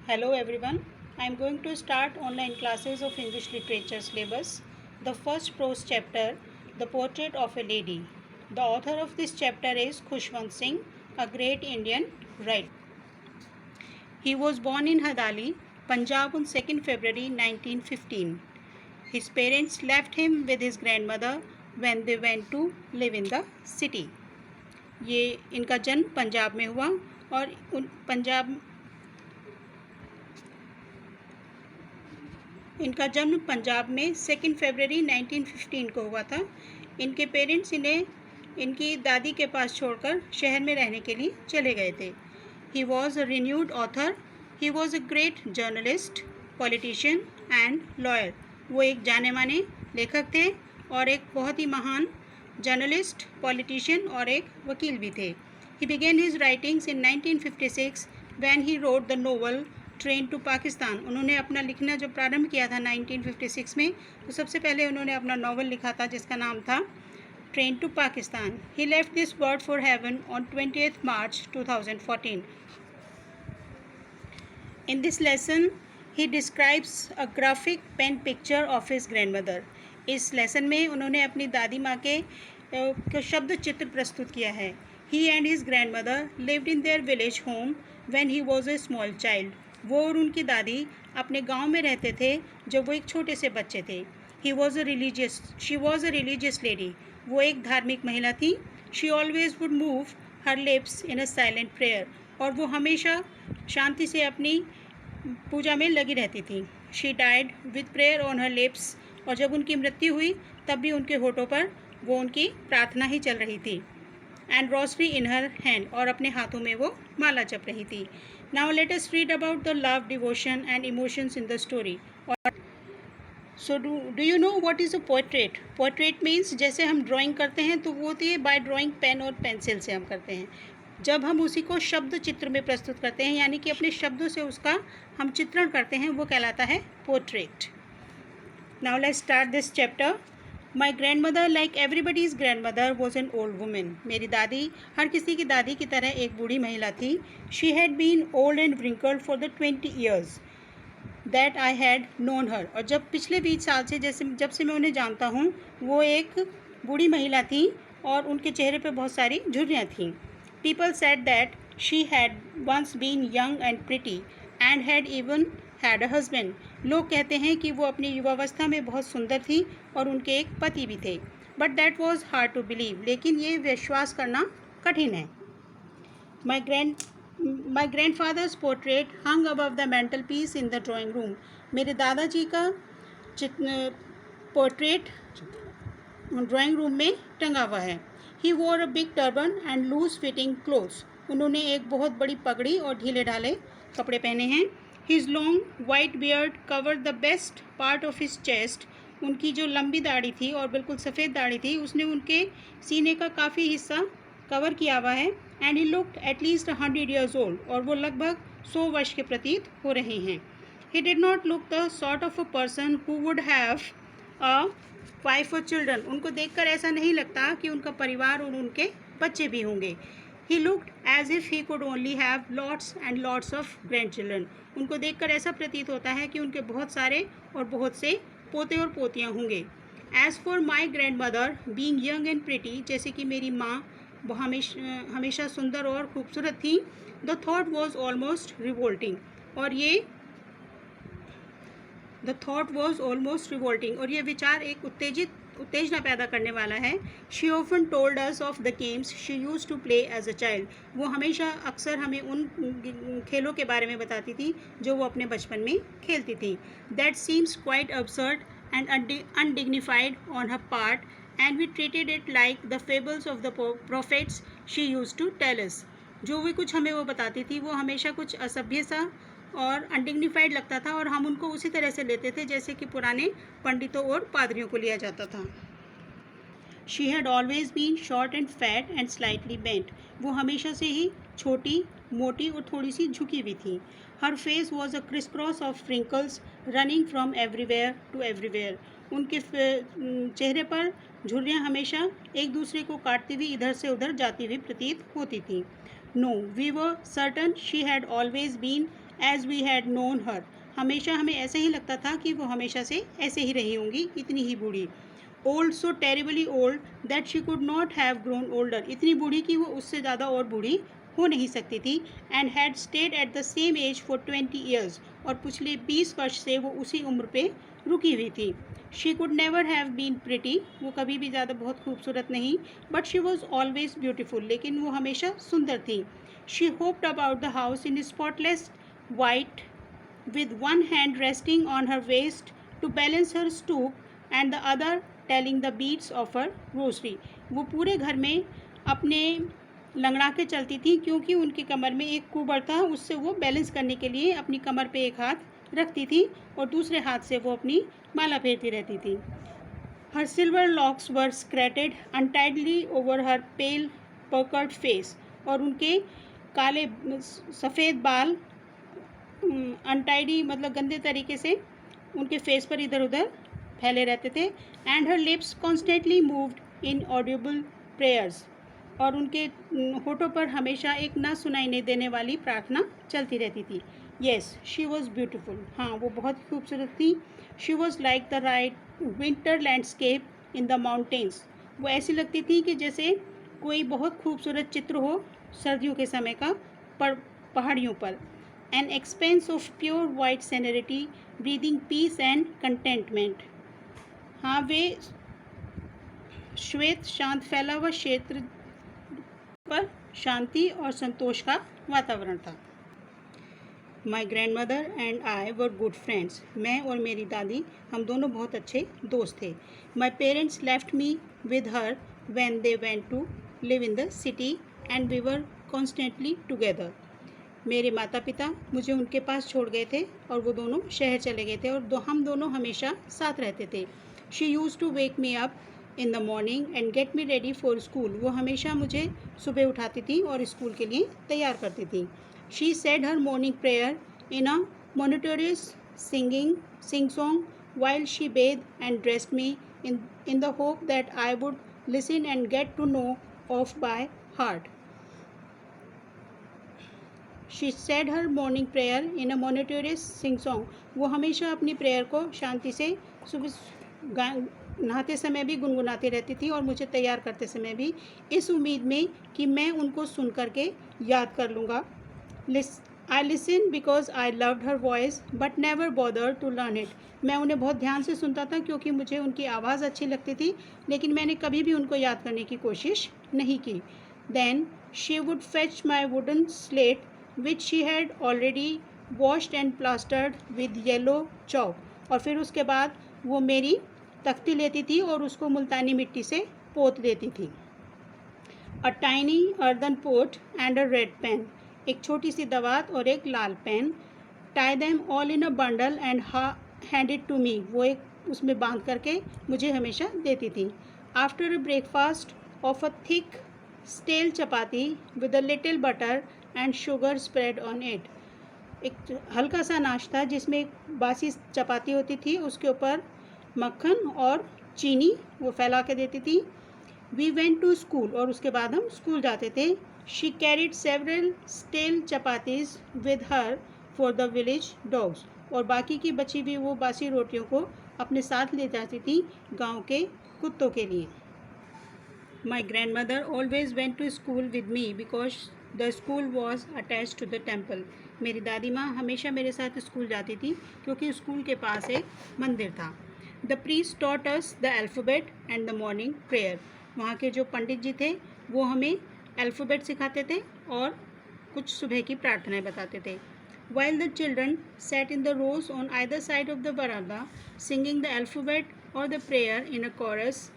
Hello everyone. I am going to start online classes of English literature syllabus. The first prose chapter, The Portrait of a Lady. The author of this chapter is Khushwant Singh, a great Indian writer. He was born in Hadali, Punjab on 2nd February 1915. His parents left him with his grandmother when they went to live in the city. ये इनका जन्म पंजाब में हुआ और इनका जन्म पंजाब में 2 फरवरी 1915 को हुआ था। इनके पेरेंट्स इन्हें इनकी दादी के पास छोड़कर शहर में रहने के लिए चले गए थे। ही was a renewed author, he was a great journalist, politician and lawyer. वो एक जाने माने लेखक थे और एक बहुत ही महान जर्नलिस्ट, पॉलिटिशियन और एक वकील भी थे। He began his writings in 1956 when he wrote the novel train to Pakistan. उन्होंने अपना लिखना जो प्रारंभ किया था 1956 में, तो सबसे पहले उन्होंने अपना नावल लिखा था जिसका नाम था train to Pakistan. He left this world for heaven on 20th March 2014। In this lesson he describes a graphic pen picture of his grandmother. इस लेसन में उन्होंने अपनी दादी माँ के शब्द चित्र प्रस्तुत किया है। He and his grandmother lived in their village home when he was a small child. वो और उनकी दादी अपने गांव में रहते थे जब वो एक छोटे से बच्चे थे। She was a religious lady. वो एक धार्मिक महिला थी। She always would move her lips in a silent prayer. और वो हमेशा शांति से अपनी पूजा में लगी रहती थी। She died with prayer on her lips. और जब उनकी मृत्यु हुई तब भी उनके होठों पर वो उनकी प्रार्थना ही चल रही थी। And Rossari in her hand. और अपने हाथों में वो माला जप रही थी। Now let us read about the love, devotion and emotions in the story. So do you know what is a portrait? Portrait means जैसे हम ड्राइंग करते हैं तो वो होती है बाय ड्राइंग पेन और पेंसिल से हम करते हैं। जब हम उसी को शब्द चित्र में प्रस्तुत करते हैं, यानी कि अपने शब्दों से उसका हम चित्रण करते हैं, वो कहलाता है portrait. Now let's start this chapter. My grand mother like everybody's grand mother was an old women. मेरी दादी हर किसी की दादी की तरह एक बूढ़ी महिला थी। She had been old and wrinkled for the 20 years that I had known her. और जब पिछले 20 साल से जब से मैं उन्हें जानता हूँ, वो एक बूढ़ी महिला थी और उनके चेहरे पर बहुत सारी झुर्रियाँ थीं। People said that she had once been young and pretty and had even had a husband. लोग कहते हैं कि वो अपनी युवावस्था में बहुत सुंदर थी और उनके एक पति भी थे। But that was hard to believe. लेकिन ये विश्वास करना कठिन है। My grandfather's portrait hung above the mantelpiece in the drawing room. मेरे दादाजी का पोर्ट्रेट ड्राइंग रूम में टंगा हुआ है। He wore a big turban and loose fitting clothes. उन्होंने एक बहुत बड़ी पगड़ी और ढीले ढाले कपड़े पहने हैं। His long white beard cover the best part of his chest. उनकी जो लंबी दाढ़ी थी और बिल्कुल सफ़ेद दाढ़ी थी, उसने उनके सीने का काफ़ी हिस्सा कवर किया हुआ है। And he looked at least 100 years old। और वो लगभग 100 वर्ष के प्रतीत हो रहे हैं। He did not look the sort of a person who would have a wife और चिल्ड्रन। उनको देखकर ऐसा नहीं लगता कि उनका परिवार और उनके बच्चे भी होंगे। He looked as if he could only have lots and lots of grandchildren. उनको देखकर ऐसा प्रतीत होता है कि उनके बहुत सारे और बहुत से पोते और पोतियाँ होंगे। As for my grand mother being young and pretty, जैसे कि मेरी माँ वो हमेशा सुंदर और खूबसूरत थी। The thought was almost revolting. और ये विचार एक उत्तेजना पैदा करने वाला है। She often told us of the games she used to play as a child. वो हमेशा अक्सर हमें उन खेलों के बारे में बताती थी जो वो अपने बचपन में खेलती थी। That seems quite absurd and undignified on her part, and we treated it like the fables of the prophets she used to tell us। जो भी कुछ हमें वो बताती थी वो हमेशा कुछ असभ्य सा और अनडिग्निफाइड लगता था और हम उनको उसी तरह से लेते थे जैसे कि पुराने पंडितों और पादरियों को लिया जाता था। She had always been short and fat and slightly bent. वो हमेशा से ही छोटी, मोटी और थोड़ी सी झुकी हुई थी। Her face was a criss cross of wrinkles running from everywhere to everywhere. उनके चेहरे पर झुर्रियाँ हमेशा एक दूसरे को काटती हुई इधर से उधर जाती हुई प्रतीत होती थी। No, we were certain she had always been as we had known her, हमेशा हमें ऐसे ही लगता था कि वो हमेशा से ऐसे ही रही होंगी, इतनी ही बूढ़ी। Old, so terribly old that she could not have grown older, इतनी बूढ़ी कि वो उससे ज़्यादा और बूढ़ी हो नहीं सकती थी। And had stayed at the same age for 20 years, और पिछले 20 वर्ष से वो उसी उम्र पे रुकी हुई थी। She could never have been pretty, वो कभी भी ज़्यादा बहुत खूबसूरत नहीं, but she was always beautiful, लेकिन वो हमेशा सुंदर थी। She hopped about the house in spotless white with one hand resting on her waist to balance her stoop and the other telling the beats of her rosary, वो पूरे घर में अपने लंगड़ा के चलती थी क्योंकि उनकी कमर में एक कुबर था, उससे वो बैलेंस करने के लिए अपनी कमर पे एक हाथ रखती थी और दूसरे हाथ से वो अपनी माला फेरती रहती थी। हर सिल्वर लॉक्स वर स्क्रैटेड अनटाइडली ओवर हर पेल पर्कर्ड फेस, और उनके काले सफ़ेद बाल अनटाइडी मतलब गंदे तरीके से उनके फेस पर इधर उधर फैले रहते थे। And her lips constantly moved in Audible prayers, और उनके होठों पर हमेशा एक ना सुनाई नहीं देने वाली प्रार्थना चलती रहती थी। येस, शी वॉज ब्यूटिफुल, हाँ वो बहुत खूबसूरत थी। She was like the right winter landscape in the mountains, वो ऐसी लगती थी कि जैसे कोई बहुत खूबसूरत चित्र हो सर्दियों के समय का पहाड़ियों पर। An expanse of pure white serenity, breathing peace and contentment. हाँ वे श्वेत शांत फैला हुआ क्षेत्र पर शांति और संतोष का वातावरण था। My grand mother and I were good friends, मैं और मेरी दादी हम दोनों बहुत अच्छे दोस्त थे। My parents left me with her when they went to live in the city and we were constantly together, मेरे माता पिता मुझे उनके पास छोड़ गए थे और वो दोनों शहर चले गए थे और हम दोनों हमेशा साथ रहते थे। She used to wake me up in the morning and get me ready for school, वो हमेशा मुझे सुबह उठाती थी और स्कूल के लिए तैयार करती थी। She said her morning prayer in a monotonous sing song while she bathed and dressed me in the hope that I would listen and get to know of by heart. She said her morning prayer in a monotonous sing song, वो हमेशा अपनी prayer को शांति से सुबह नहाते समय भी गुनगुनाती रहती थी और मुझे तैयार करते समय भी, इस उम्मीद में कि मैं उनको सुन करके याद कर लूँगा। I listen because I loved her voice but never bother to learn it, मैं उन्हें बहुत ध्यान से सुनता था क्योंकि मुझे उनकी आवाज़ अच्छी लगती थी, लेकिन मैंने कभी भी उनको याद करने की कोशिश नहीं की। Then she would fetch my wooden slate which she had already washed and plastered with yellow chalk, और फिर उसके बाद वो मेरी तख्ती लेती थी और उसको मुल्तानी मिट्टी से पोत देती थी। A tiny earthen pot and a red pen, एक छोटी सी दवात और एक लाल pen. Tie them all in a bundle and hand it to me, वो एक उसमें बांध करके मुझे हमेशा देती थी। After a breakfast of a thick stale chapati with a little butter and sugar spread on it, एक हल्का सा नाश्ता जिसमें बासी चपाती होती थी, उसके ऊपर मक्खन और चीनी वो फैला के देती थी। वी वेंट टू स्कूल, और उसके बाद हम स्कूल जाते थे। She carried several stale chapatis with her for the village dogs, और बाकी की बची हुई वो बासी रोटियों को अपने साथ ले जाती थी गांव के कुत्तों के लिए। My grandmother always went to school with me because the school was attach to the temple, मेरी दादी माँ हमेशा मेरे साथ स्कूल जाती थी क्योंकि स्कूल के पास एक मंदिर था। The priest taught us the alphabet and the morning prayer, वहाँ के जो पंडित जी थे वो हमें अल्फ़ाबेट सिखाते थे और कुछ सुबह की प्रार्थनाएं बताते थे। While the children sat in the rows on either side of the veranda singing the alphabet और the prayer in a chorus,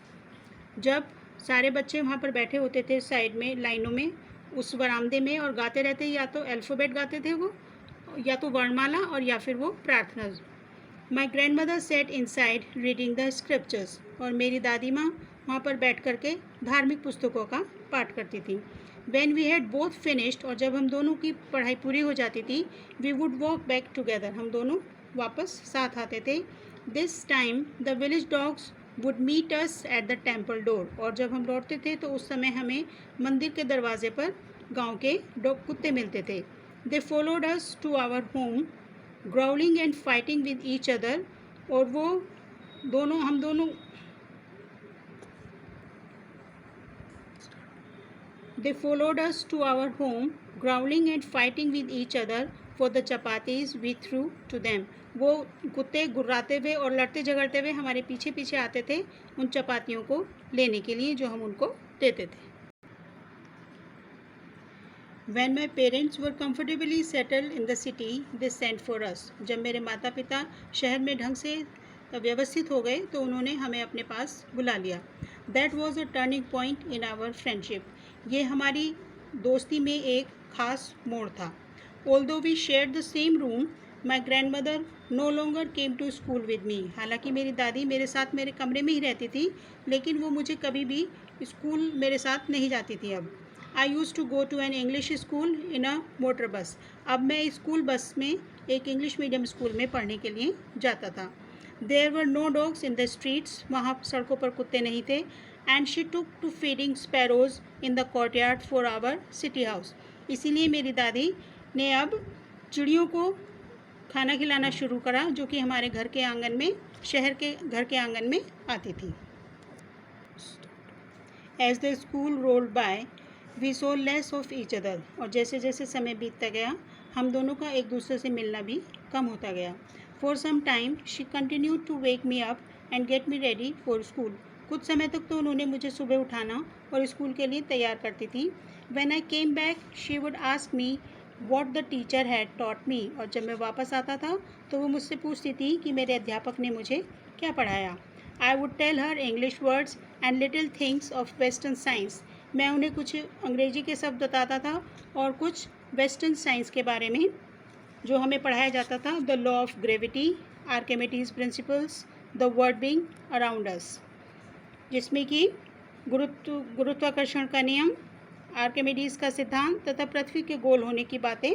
जब सारे बच्चे वहाँ पर बैठे होते थे साइड में लाइनों में उस बरामदे में और गाते रहते, या तो अल्फ़ाबेट गाते थे वो, या तो वर्णमाला और या फिर वो प्रार्थना। My grand mother said inside reading the scriptures, और मेरी दादी माँ वहाँ पर बैठ कर के धार्मिक पुस्तकों का पाठ करती थी। When we had both finished, और जब हम दोनों की पढ़ाई पूरी हो जाती थी, we would walk back together, हम दोनों वापस साथ आते थे। This time the village dogs would meet us at the temple door, और जब हम लौटते थे तो उस समय हमें मंदिर के दरवाजे पर गांव के कुत्ते मिलते थे। They followed us to our home growling and fighting with each other, और वो हम दोनों They followed us to our home, growling and fighting with each other for the chapatis we threw to them. वो कुत्ते गुर्राते हुए और लड़ते झगड़ते हुए हमारे पीछे पीछे आते थे उन चपातियों को लेने के लिए जो हम उनको देते थे. When my parents were comfortably settled in the city, they sent for us. जब मेरे माता पिता शहर में ढंग से व्यवस्थित हो गए तो उन्होंने हमें अपने पास बुला लिया. That was a turning point in our friendship. ये हमारी दोस्ती में एक खास मोड़ था. Although we shared the same room, my grandmother no longer came to school with me. हालांकि मेरी दादी मेरे साथ मेरे कमरे में ही रहती थी, लेकिन वो मुझे कभी भी स्कूल मेरे साथ नहीं जाती थी. अब I used to go to an English school in a motor bus. अब मैं स्कूल बस में एक इंग्लिश मीडियम स्कूल में पढ़ने के लिए जाता था. There were no dogs in the streets. वहाँ सड़कों पर कुत्ते नहीं थे. And she took to feeding sparrows in the courtyard for our city house. इसीलिए मेरी दादी ने अब चिड़ियों को खाना खिलाना शुरू करा जो कि हमारे घर के आंगन में शहर के घर के आंगन में आती थी. As the school rolled by, we saw less of each other. और जैसे जैसे समय बीतता गया हम दोनों का एक दूसरे से मिलना भी कम होता गया. For some time she continued to wake me up and get me ready for school. कुछ समय तक तो उन्होंने मुझे सुबह उठाना और स्कूल के लिए तैयार करती थी. When I came back, she would ask me what the teacher had taught me. और जब मैं वापस आता था तो वो मुझसे पूछती थी कि मेरे अध्यापक ने मुझे क्या पढ़ाया. I would tell her English words and little things of Western science. मैं उन्हें कुछ अंग्रेजी के शब्द बताता था और कुछ वेस्टर्न साइंस के बारे में जो हमें पढ़ाया जाता था. The law of gravity, Archimedes principles, the world being around us, जिसमें कि गुरुत्वाकर्षण का नियम, आर्किमिडीज का सिद्धांत तथा पृथ्वी के गोल होने की बातें.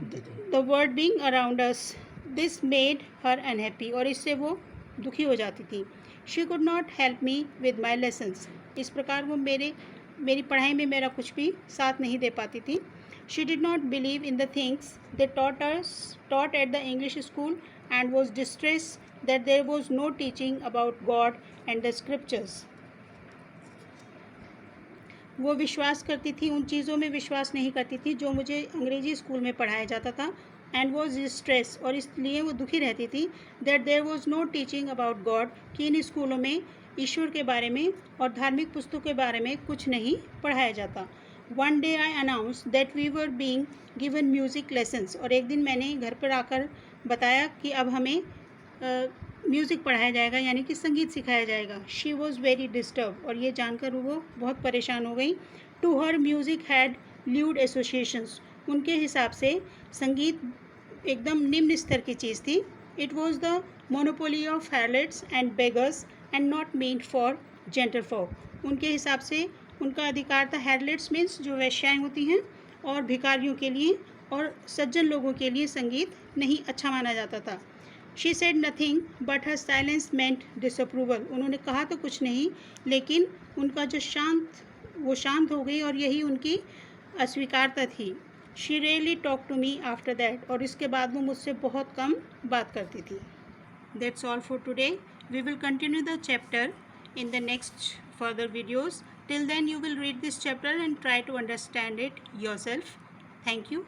The world being around us. This made her unhappy. और इससे वो दुखी हो जाती थी. She could not help me with my lessons. इस प्रकार वो मेरी पढ़ाई में मेरा कुछ भी साथ नहीं दे पाती थी. She did not believe in the things they taught at the English school and was distressed that there was no teaching about God and the scriptures. वो विश्वास करती थी, उन चीज़ों में विश्वास नहीं करती थी जो मुझे अंग्रेजी स्कूल में पढ़ाया जाता था. and was distressed, और इसलिए वो दुखी रहती थी. that there was no teaching about God, कि इन स्कूलों में ईश्वर के बारे में और धार्मिक पुस्तकों के बारे में कुछ नहीं पढ़ाया जाता. One day I announced that we were being given music lessons. और एक दिन मैंने घर पर आकर बताया कि अब हमें म्यूज़िक पढ़ाया जाएगा, यानी कि संगीत सिखाया जाएगा. She was very disturbed. और ये जानकर वो बहुत परेशान हो गई. To her music had lewd associations. उनके हिसाब से संगीत एकदम निम्न स्तर की चीज़ थी. It was the monopoly of harlots and beggars and not meant for gentlefolk. उनके हिसाब से उनका अधिकार था. हैरलेट्स मीन्स जो वेश्याएँ होती हैं, और भिखारियों के लिए और सज्जन लोगों के लिए संगीत नहीं अच्छा माना जाता था. She said nothing but her silence meant disapproval. उन्होंने कहा तो कुछ नहीं, लेकिन उनका जो शांत हो गई और यही उनकी अस्वीकारता थी. She really talk to me after that. और इसके बाद वो मुझसे बहुत कम बात करती थी. That's all for today. We will continue the chapter in the next further videos. Till then you will read this chapter and try to understand it yourself. Thank you.